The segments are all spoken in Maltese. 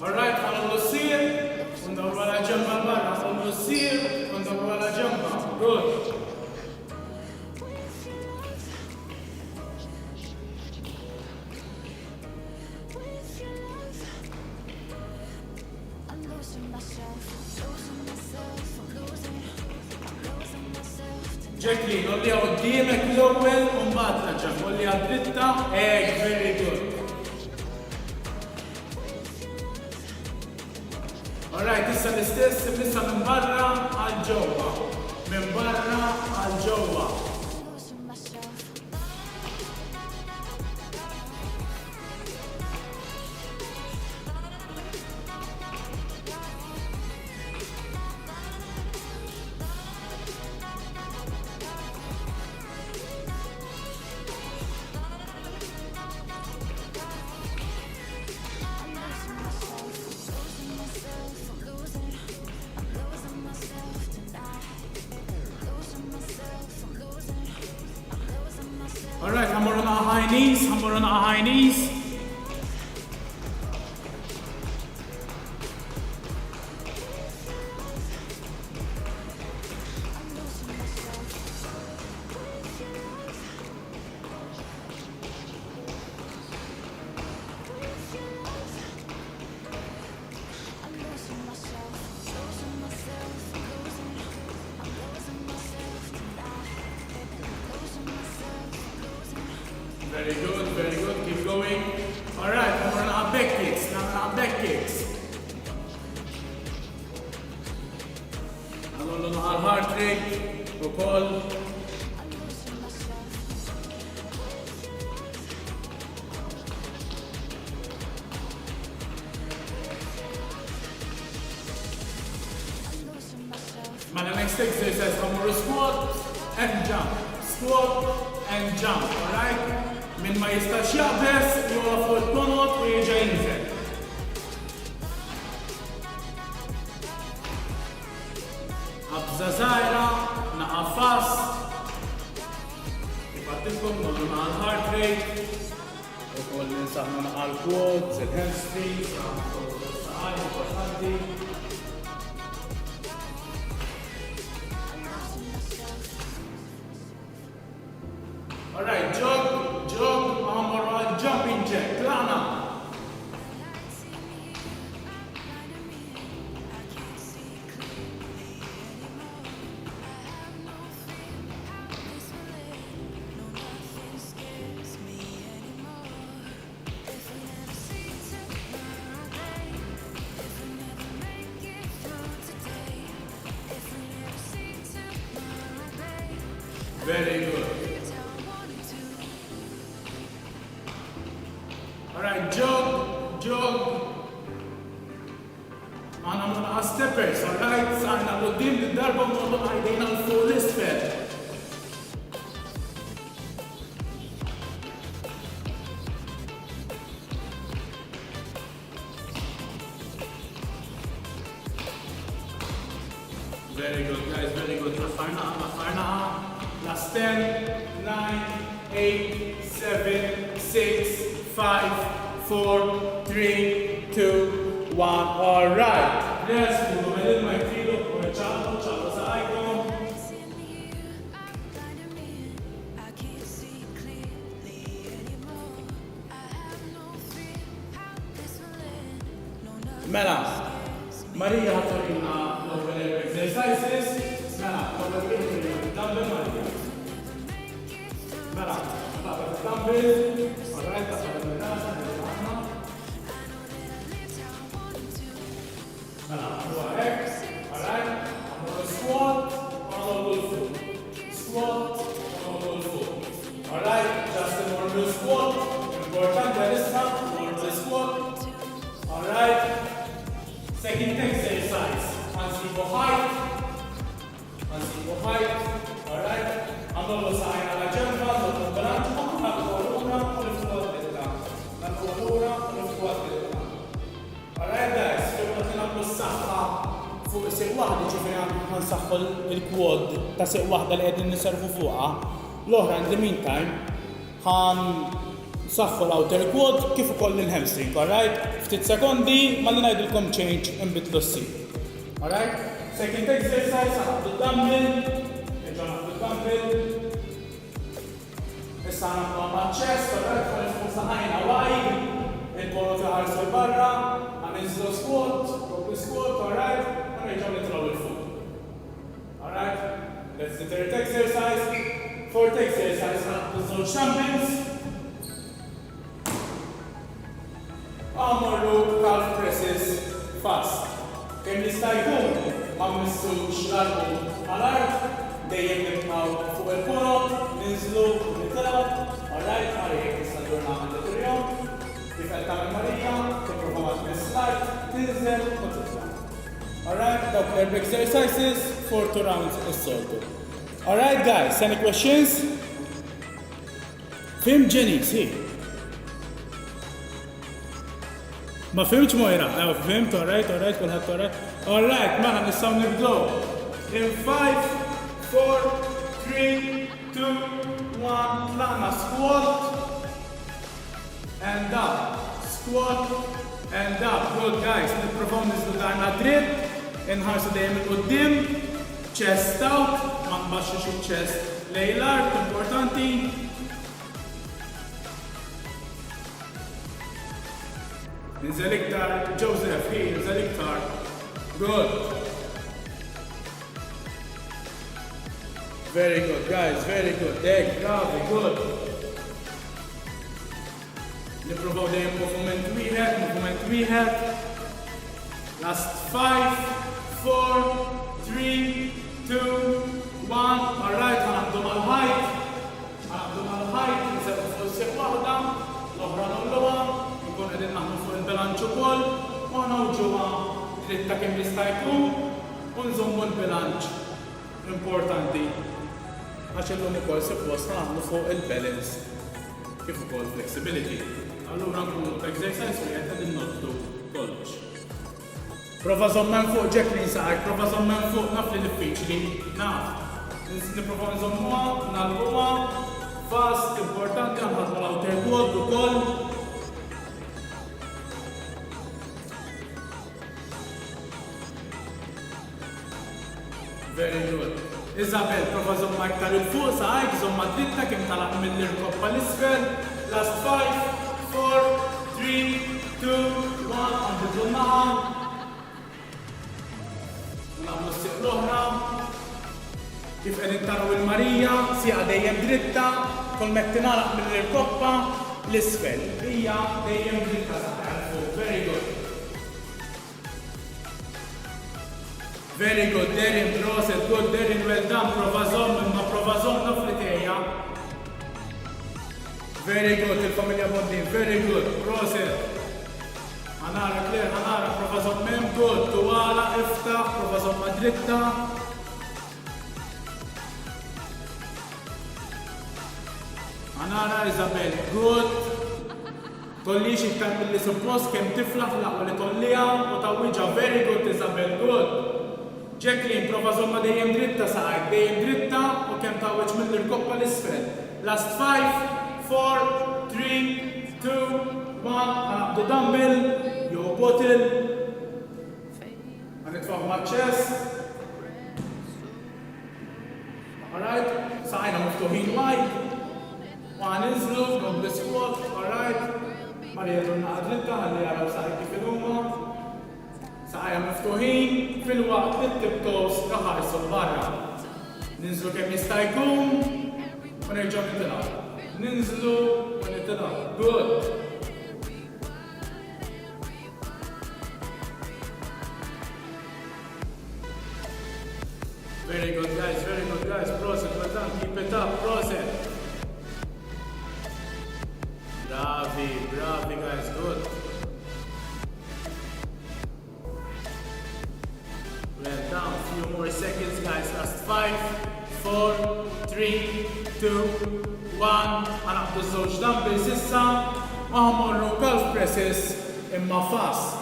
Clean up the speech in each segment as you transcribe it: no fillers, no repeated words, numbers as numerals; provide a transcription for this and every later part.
Alright, ħallu s-sir, undawru għala ġemma barra, ħallu s-sir, undawru għala ġemma. Good. Jacqueline, olli għoddimek l-ewwel u mbagħad raġam, olli għad-dritta, very good. Alright, issa l-istess, issa minn barra għal ġewwa. Minn barra għal ġewwa. Alright, ħammurru naqa high knees, ħammurru naqa high knees. Very good, keep going. Alright, we're gonna back kicks, now we're gonna back kicks. Għallu naqa heart rate, u koll. Mela next exercise, għamurru squat and jump. Squat and jump, alright? Min ma jistax jaqbes, jola fuq il-konot u jieġa jinżel. Qabża żgħira, naqa' fast. Kif għattilkom nagħmlu naqa' l-heart rate, ukoll ninsaħħu naqa' l-quads, il-hamstrings, saqajn importanti. Alright, jog, għamurru jumping jack, tlaqna. Very good. Alright, jog. Għana muna steppers, alright? Saħna l-qoddim d-darba muna għajdejna l-fuq l-isfel. Very good, guys, very good. Raffarnaqa. Last 10, 9, 8, 7, 6, 5, 4, 3, 2, 1. All right. Let's move a little my feet up for a chalo saikom. Mela, Maria ħattorina l-ewwel exercises. Mela, dumbbell Maria. Mela, dumbbell. Alright, Mela, huwa hekk, alright, għamlu squat, għamlu l-fuq. Squat, għamlu l-fuq. Alright, just għamlu squat, importanti għalissa, għamlu squat. Alright, second exercise, għansibu height, alright, għamlu sajna la ġemma, għamlu bilanċ, għamlu l-ura, u l-fuq għadda. Għamlu l-ura, u l-fuq għadda. Alright guys, għamlu s-saxħa fuq seq wahda, ġifiri għan saxħu il-quad ta' seq wahda li għedin niservu fuqa. L-oħra, in the meantime, Saħħu l-outer quad kif ukoll il-hamstring, alright? Ftit sekondi malli ngħidilkom change inbidlu s-sit. Alright? Second exercise ħadd il-dumbbell, irġa' naħdu il-dumbbell. Issa nagħmlu ma' chest, alright? Fuq saħħajna wide, il-polu taħarsu l-barra, għanizlu squat, proper squat, alright? Nerġgħu nitlaw il-fuq. Alright? That's the third exercise. Fourth exercise ħadd żewġ dumbbells. Għamurru calf presses fast. Kemm jista' jkun ma mmissux l-armu għal-art, dejjem nibqgħu fuq il-pulot, ninżlu, nitilgħu, alright, Marija tista' ddur nagħmel il-kurjom, kif qed tagħmel Marija, tipprova ma tmiss l-art, tinżel u titla'. Alright, dawk l-erba' exercises, 4 rounds is-soltu. Alright guys, any questions? Fim Jenny, see. Ma fimx Mojra? Fimt, alright, kulħadd alright. Alright, mela nistgħu nibdew. In 5, 4, 3, 2, 1, tlaqna squat and up. Squat and up. Good guys, nipprovaw niżlu darna dritt, inħarsu dejjem il-qudiem, chest out, ma nbaxxux il-chest lejn l-art, importanti. Ninżel iktar, Joseph, ninżel iktar. Good. Very good, guys, very good. Dek, bravi, good. Nipprovaw dejjem movement wieħed. Last 5, 4, 3, 2, 1. Alright, ħanaħdu mal-height. Nżel fuq seq waħda, l-oħra nolluha. Nkun qegħdin naħdmu fuq il-bilanċ ukoll, u nawġuha dritta kemm jista' jkun u nżommu l-bilanċ. Importanti. Għax illum ukoll suppost naħdmu fuq il-balance kif ukoll flexibility. Allura nkunu exercise u qegħdin nottu kollox. Prova żommen fuq Jacqueline saqajk, prova żommen fuq naf li diffiċli, naf. Nipprova nżommuha, nagħlquha, fast, importanti nħadmu l-outer quad ukoll. Very good. Isabel, prova żomma iktar il-fuq saqajk, żomma dritta kemm talaq mill-irkob pal-isfel. Last 5, 4, 3, 2, 1, għandibdu n-naħa. Nagħmlu s-siq l-oħra. Kif qegħdin taraw il-Marija, sieqa dejjem dritta, kol mek tingħalaq mill-irkobba l-isfel. Hija dejjem dritta saqajk fuq. Very good. Very good, Derin, proset, good, Derin, well done, prova żomm naf li tejja. Very good, il-familja Bondin, very good, proset. Ħanara, Claire, ħanara, prova żomm good, tuwala, iftaħ, prova żomm dritta. Ħanara, Isabel, good. Tollix iktar mill-li suppost kemm tifla fl-aqwa li tollija u tawwiġa, very good, Isabel, good. Jacqueline, prova żomma dejjem dritta saqajk, dejjem dritta u kemm tawweġ mill-irkobba l-isfel. Last 5, 4, 3, 2, 1, ħanaqbdu dumbbell, jew bottle. Ħanitfgħu maċ-chest. Alright, saqajna miftuħin wide. U ħaninżlu, nobbi squat, alright. Marija turna dritta, ħalli jaraw saqajk kif il-huma. Saqajja miftuħin, fil-waqt li t-tibtos taħarsu barra. Ninżlu kemm jista' jkun u nerġgħu nitilgħu. Ninżlu u nitilgħu. Good. Very good guys, proset, well done, keep it up, proset. Bravi guys, good. Well done, few more seconds guys, last 5, 4, 3, 2, 1. Ħanaqbdu żewġ dumbbells issa u ħammorru calf presses imma fast.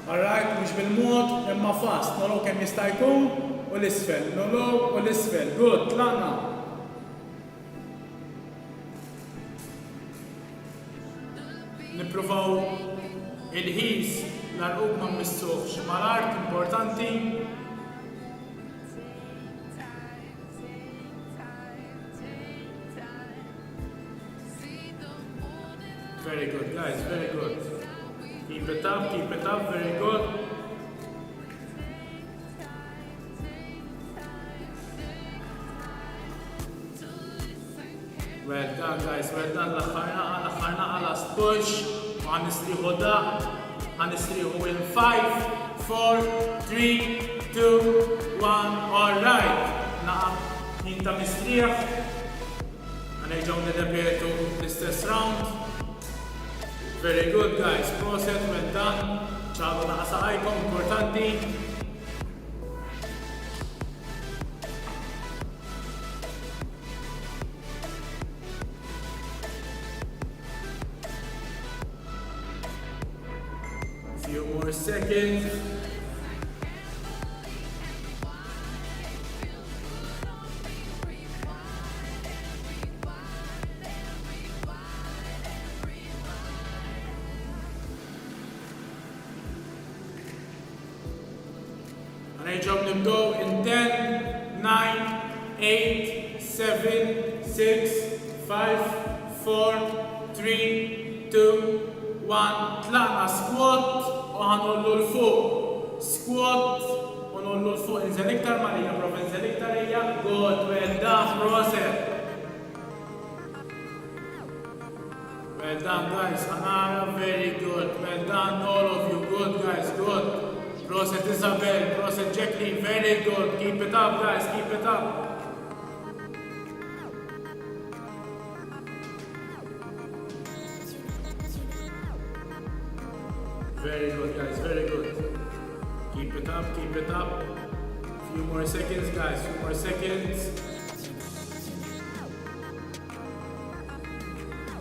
Alright, mhux bil-mod imma fast. Nolgħu kemm jista' jkun u l-isfel, nolgħu u l-isfel. Good, tlaqna. Nippruvaw il-ħis l-arqub ma missuħx mal-art importanti. Very good, guys, very good. Keep it up, very good. Well done, guys, well done. L-axħarna last push. Għanistriħu da. Għanistriħu in 5, 4, 3, 2, 1. All right. Naqam jinta mistriħ. Għanerġaw nirrepetu l-istess round. Very good, guys. Proset, well done. ċabu naqsa icon importanti. Few more seconds. Nerġgħu nibdew in 10, 9, 8, 7, 6, 5, 4, 3, 2, 1. Tlaqna squat u ħanollu l-fuq. Squat u nollu l-fuq. Inżel iktar Marija, prof inżel iktar hija. Good, well done, proset. Well done, guys. Anara, very good. Well done, all of you. Good, guys, good. Proset Isabel, proset Jacqueline, very good. Keep it up, guys, keep it up. Very good, guys, very good. Keep it up, keep it up. Few more seconds, guys, few more seconds.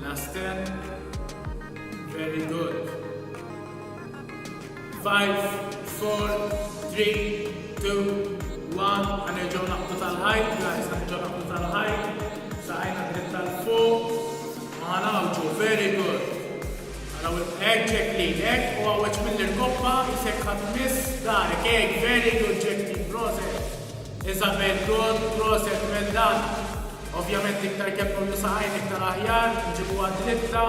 Last 10. Very good. 5, 4, 3, 2, 1. Għanerġaw naqtu tal-ħajt, guys, għanerġaw naqtu tal-ħajt. Saqajna dritt tal-fuq. Għanawġu, very good. Għanaw il-egg, Jacqueline, egg, u għawċ mill-irkoppa, jisek ħadmis, darek, egg, very good, Jacqueline, proset. Isabel, good, proset, well done. Ovvjament, iktar kemm nullu saqajn, iktar aħjar, nġibu għad-dritta.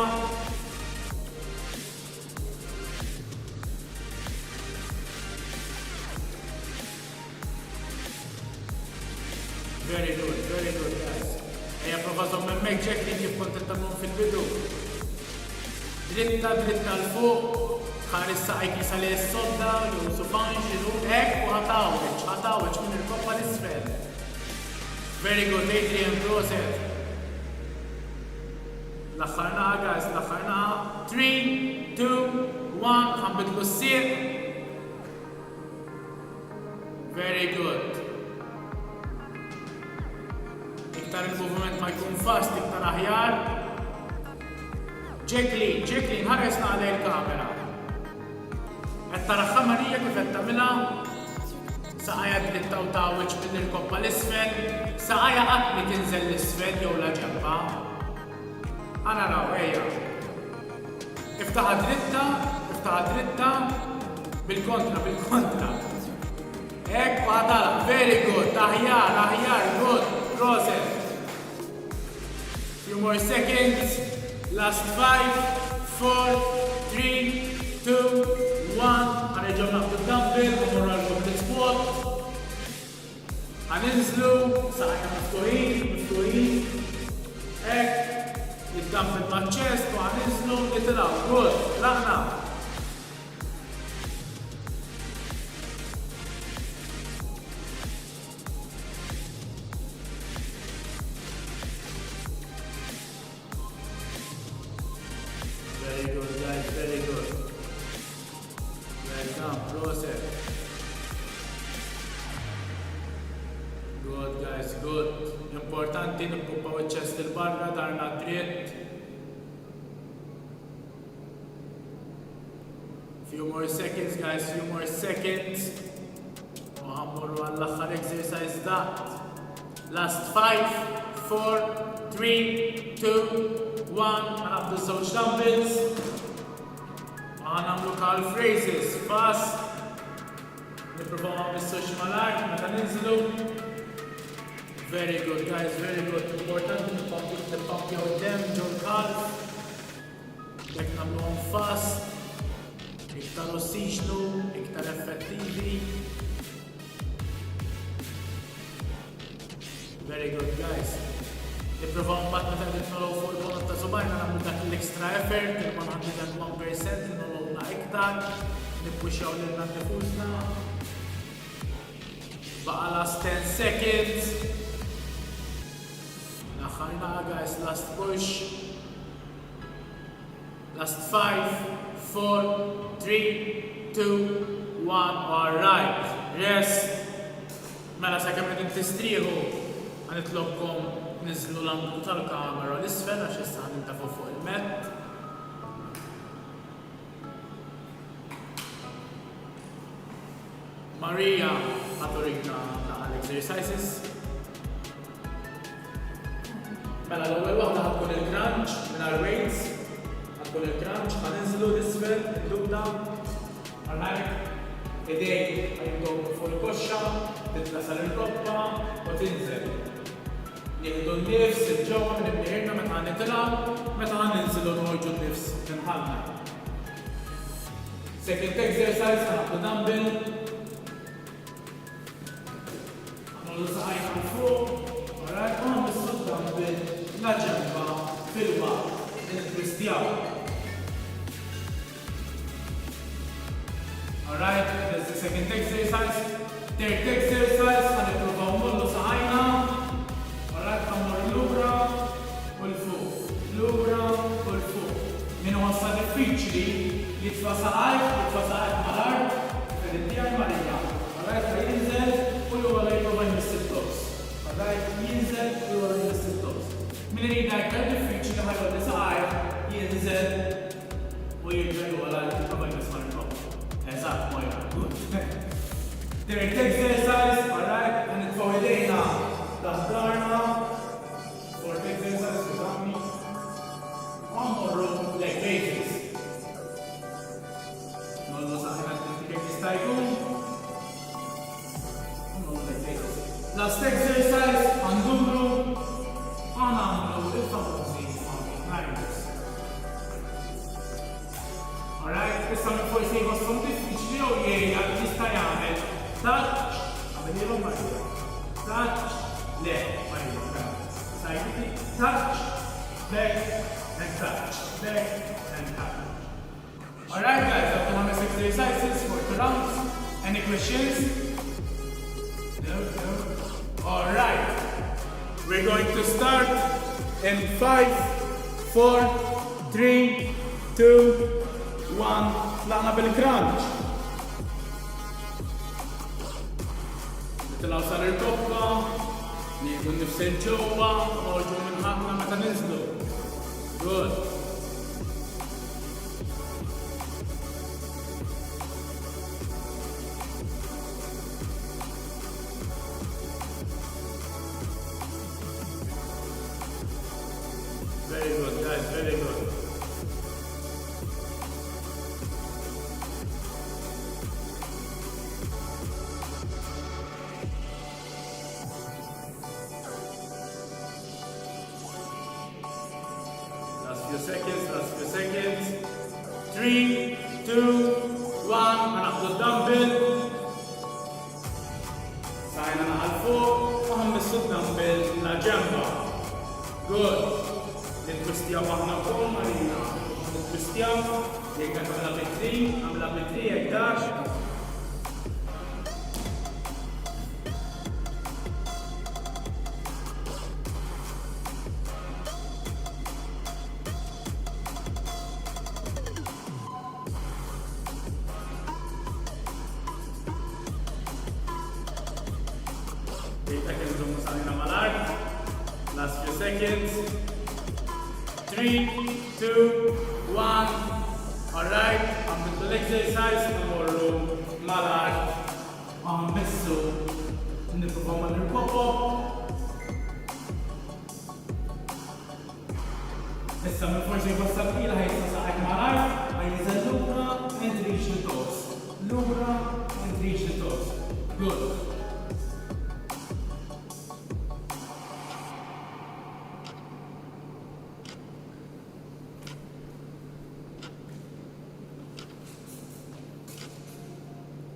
Very good, guys. Eja provazom memmek Jacqueline kif kont tagħmlu fil-bidu. Dritta l-fuq, ħares saqajk jisa li s-sodda, jew sufan xilu, hekk u ħatawweġ minn il-koppa l-isfel. Very good, Adrian, proset. L-axħarna, guys, l-axħarna. 3, 2, 1, ħanbidlu s-sieq. Very good. Iktar il-movement ma jkun fast, iktar aħjar. Jacqueline, ħaresna għalej il-kamera. Qed tara ħamarija kif qed tagħmilha. Saqajja dritta u tawweġ mill-irkoppa l-isfel. Saqajja qatt li tinżel l-isfel jew la ġebba. Għana raw, ejja. Iftaħa dritta, bil-kontra. Hekk għadala, very good, aħjar, good, proset. Few more seconds. Last 5, 4, 3, 2, 1. Għanġaw naqtu d-dumbbell, għamurra l-għoblet squat. Għaninżlu, saqajna miftuħin. Ek, il-dumbbell maċ-ċest, u għaninżlu, nitiraw, good, laqna. Very good, guys, very good. Well done, proset. Good, guys, good. Importanti nippuppaw iċ-ċest il-barra, darna dritt. Few more seconds, guys, few more seconds. U ħammurru għall-axħar exercise dat. Last 5, 4, 3, 2, 1. Għanabdu żewġ dumbbells. Għanamlu calf raises, fast. Niprofaw ma missux mal-art, meta ninżlu. Very good guys, very good. Importanti nipampjaw id-dem ġol calf. Jek namluhom fast. Iktar ossiġnu, iktar effettivi. Very good guys. Niprofaw mbagħad meta nitnolow fuq il-kolon ta' subajna nagħmlu dak l-extra effort, il-101% nolowna iktar, nippuxxjaw lilna nifusna. Baqa last 10 seconds. Naħħarna guys, last push. Last 5, 4, 3, 2, 1. Alright. Rest. Mela sakemm qegħdin tistrieħu ħanitlobkom niżlu l-anglu tal-kamera l-isfel għax issa ħanintafu fuq il-mett. Maria ħaturikna l-exercises. Mela l-ewwel waħda ħatkun il-crunch mingħajr weights. Ħatkun il-crunch ħaninżlu l-isfel id-dubda. Alright. Idejk ħajbdew fuq il-koxxa, titla sal-il-koppa u tinżel. Nieħdu n-nifs, il-ġewwa minn imnieħirna meta nitilgħu, meta ninżlu nħorġu n-nifs tinħallna. Second exercise ħanaħdu dumbbell. Ħanollu saħajna l fuq, alright, u nħabissu d-dumbbell la ġenba fil-waqt nitwistjaw. Alright, that's the second exercise. Third exercise ħanippruvaw nollu saħajna. Alright, għamur l-lura u l-fuq. L-lura u l-fuq. Min wassa diffiċli jitfa saħajk mal-art, fil-intijaj Marija. Alright, jinżel u l-għala jipruva jmiss il-tops. Alright, jinżel u l-għala jmiss il-tops. Min rida jktar diffiċli ħajwa li saħajk, jinżel u jirġel u għala jipruva jmiss mal-tops. Eżatt, Moira, good. Third exercise, alright, għanitfaw idejna taħdarna. Fourth exercise, skużawni. Għamurru leg raises. Nollu saħħina t-tintikek jista' jkun. Għamurru leg raises. Last exercise, għandumru. Għanamlu il-famużi għamil. Alright, issa minn forsi jgħoskom diffiċli u jgħja jista' jagħmel touch, għamilhom Marija. Touch, le, Marija. Sajti, touch, back, and touch, back, and touch. Alright guys, after 5 exercises for 2 rounds. Any questions? No. Alright. We're going to start in 5, 4, 3, 2, 1, tlaqna bil-crunch. Nitilaw sar il-koppa, nieħdu n-nifs il-ġewwa, noħorġu minn ħafna meta ninżlu. Good. Very good, guys, very good. Last few seconds. 3, 2, 1, ħanaħdu d-dumbbell. Sajna naħal fuq, u ħammissu d-dumbbell la ġemba. Good. Nitwistjaw aħna wkoll Marina. Nitwistjaw, jekk għamla bitri, jekk dax. Last few seconds. 3, 2, 1. Alright, għamiltu l-exercise, nimorru mal-art. Għammissu, niprofaw ma nirkopo. Issa minn forsi jbassab ila ħajsa saqajt mal-art, ħajnizel lura. Good.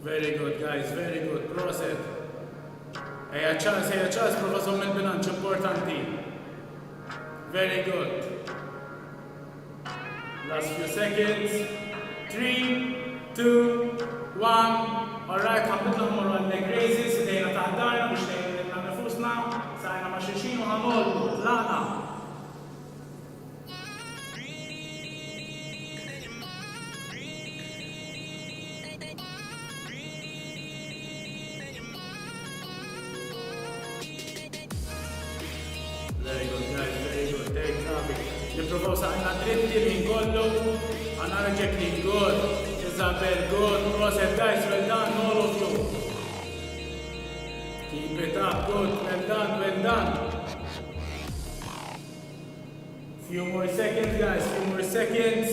Very good, guys, very good. Proset. Ejja ċans, prova żomm il-bilanċ importanti. Very good. Last few seconds. 3, 2, 1. Alright, ħambidlu mmorru għal-leg raises, idejna taħdarna biex nejna nifusna, sajna ma' xulxin u ħamollu, tlaqna. Very good, guys, very good. Take traffic. Nipprovaw saqna dritti minn kollu. Għanna reġek li good. Isabel, good. Proset, guys, well done, all of you. Keep it up, good. Well done, well done. Few more seconds, guys, few more seconds.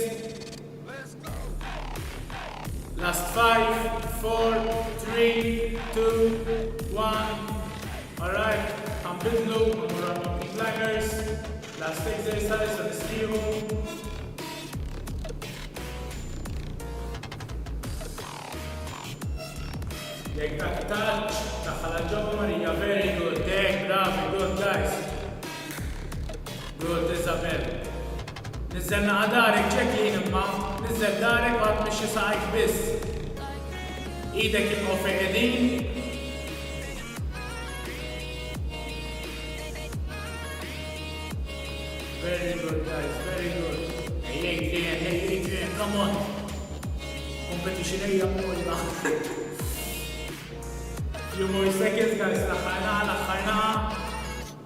Last 5, 4, 3, 2, 1. Alright, ħambidlu, għamurra climbers, last exercise on the steel. Jek dak touch, daħħala ġobba Marija, very good, take, bravo, good guys. Good, Isabel. Nizzelna għadarek, ċeklin imma, nizzel darek għad mixi saqajk biss. Idek jibqaw feqedin. Very good, guys, very good. Hey, Adrian, come on. Competition area more. Few more seconds, guys. Laħħajna.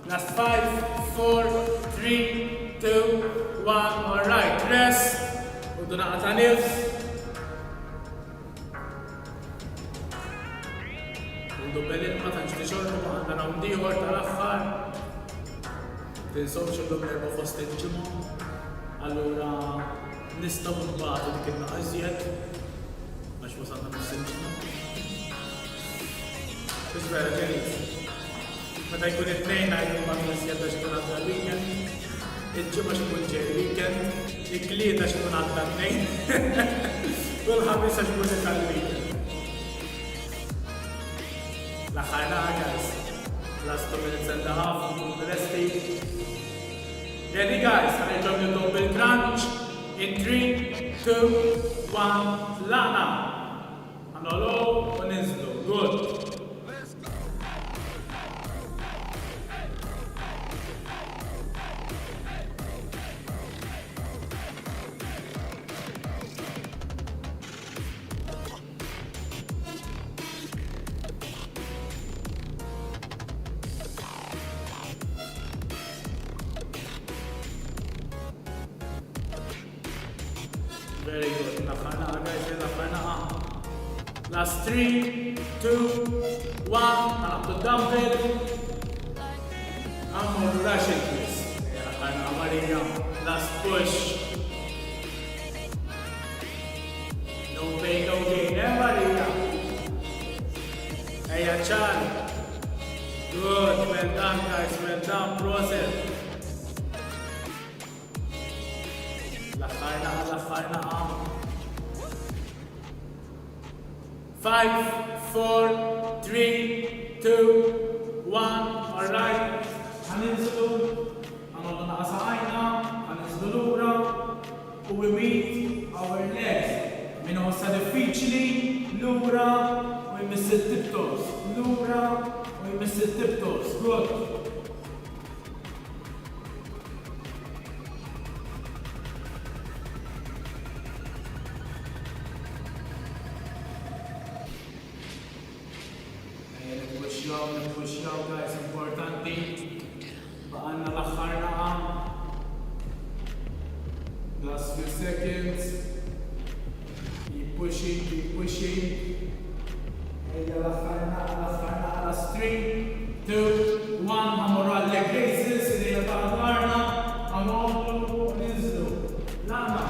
Last 5, 4, 3, 2, 1. All right, rest. Uddu naqta nifs. Uddu belin ma tanċ t-xorbu għandna rawndiħor tal-axħar. Tinsawx il-lum erba fost il-ġimma, allura nistaw nbaqtu dik il-naqżiet, għax wasalna nis-sinġimma. Biex vera ġenis, meta jkun it-tnejn għajdu ma' naqżiet għax ikun għadda l-weekend, il-ġimma xikun ġej weekend, il-klieta xikun għadda t-tnejn, u l-ħamis għax ikun il-weekend. Laħħajna guys, last 2 minutes and a half, resting. Ready guys, għanġom double crunch in 3, 2, 1, laqna. Għanolo u nizlu, good. Very good. Laħħana, guys, laħħana. Last 3, 2, 1. Għanabdu dumbbell. Għammur Rashid, please. Laħħana, Marija. Last push. No pain, no gain, Marija? Ejja, ċan. Good, well done, guys, well done, process. Laħħajna. 5, 4, 3, 2, 1. Alright. Għaninżlu. Għanoddu naqsaqajna. Għaninżlu l-ura. U we meet our legs. Minn hossa diffiċli. L-ura. U jmiss il-tiptoes. L-ura. U jmiss il-tiptoes. Good. Push out, guys, importanti. Baqanna l-axħar naqa. Last few seconds. Keep pushing. Ejja l-axħar naqa, last 3, 2, 1. Għamurru għal-leg raises, idejna taħdarna. Għamurru, nizlu. Lana.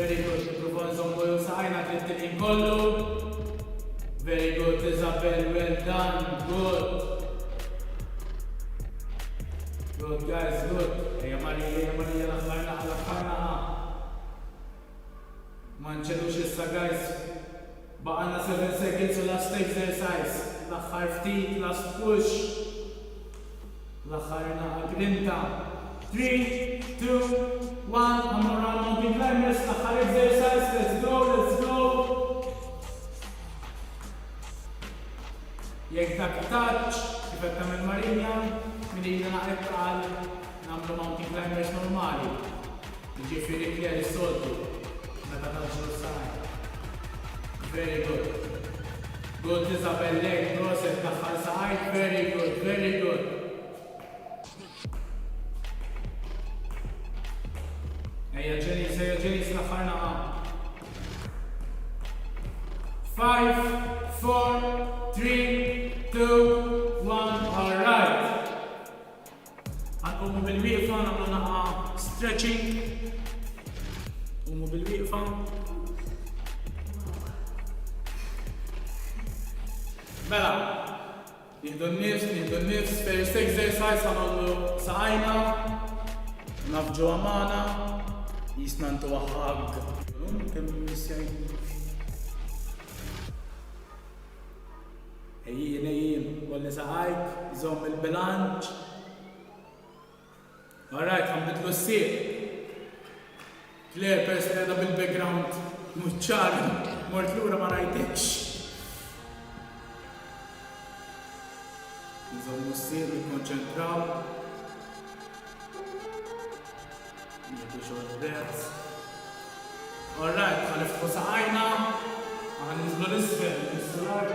Very good. Nipruvaw nżommu saqajna trittilin kollu. Very good, Isabel, well done, good. Good guys, good. Ejja Marija l-aħħarna. Ma nċellux issa guys. Baqalna 7 seconds u last exercise. L-aħħar ftit, last push. L-aħħarna għal-grinta. 3, 2, 1. Għamlu round mountain climbers. L-aħħar exercise. Let's go, let's go. Jek dak touch, kifet tamil Marija, minni jina naqrib għal namlu mountain climbers normali. Ġifiri clear is-soltu. Meta taġġu s-sajn. Very good. Good Isabel leg, proset daħħal saqajt. Very good, very good. Ejja ġenis l-aħħarna għam. 5, 4, 3, 2, 1, alright. Għanqumu bil-wieqfa, nagħmlu naqa stretching. Qumu bil-wieqfa. Mela, nieħdu n-nifs, first exercise għamlu saqajna, nafġu għamana, jisna ntu għahag. Kemm missjaj? Ejjien, kolli saqajk, zom il-bilanċ. Alright, għambitlu s-sir. Claire, pers li għeda bil-background, muċċar, mort l-ura ma rajtekx. Nżommu s-sir, nikkonċentraw. Nieħdu xogħol breaths. Alright, għaliftu saqajna, għan nizlu l-isfel, l-istular.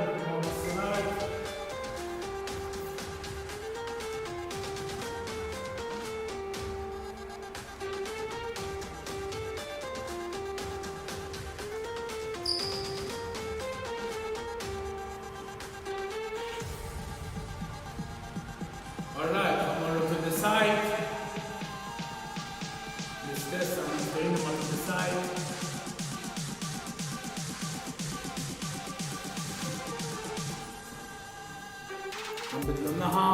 Alright, għamorru to the side. L-istess għan nistojnu ma to the side. Għambidlu naħa.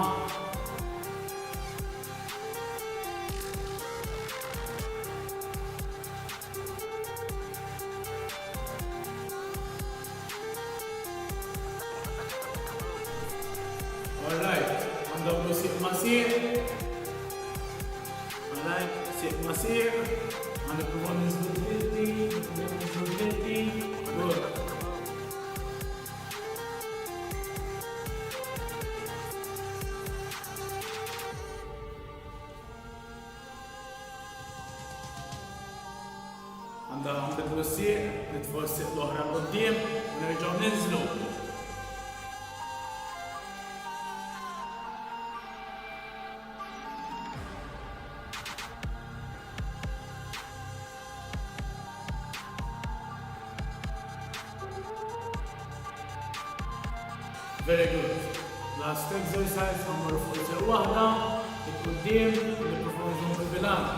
Alright, għandawlu siq ma siq. Alright, siq ma siq. Għandawlu nizlu dritti. Good. Għandawlu siq, nitfor siq l-oħra l-qoddim, u nerġaw ninżlu. Very good. Last exercise, għamur fuq wahda, il-qoddim, il-performance bil-bilanċ.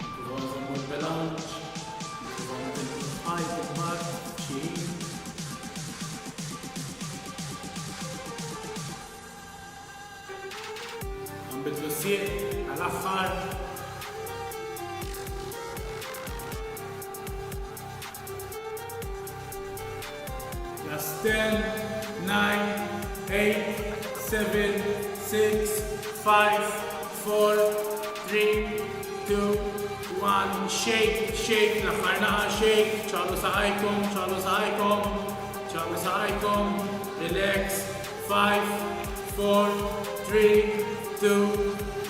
Il-performance bil-bilanċ, il-performance bil-ħajt, il-mat, xie. Għambitlu s-sieq, għal-axħar. That's 10, 9, 8, 7, 6, 5, 4, 3, 2, 1. Shake, shake, l-aħħarnaqa shake. ċalu saqajkom, ċalu saqajkom, ċalu saqajkom. Relax. 5, 4, 3, 2,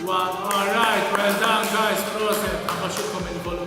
1. Alright, well done guys. Proset. Għabba xilkom il-volum.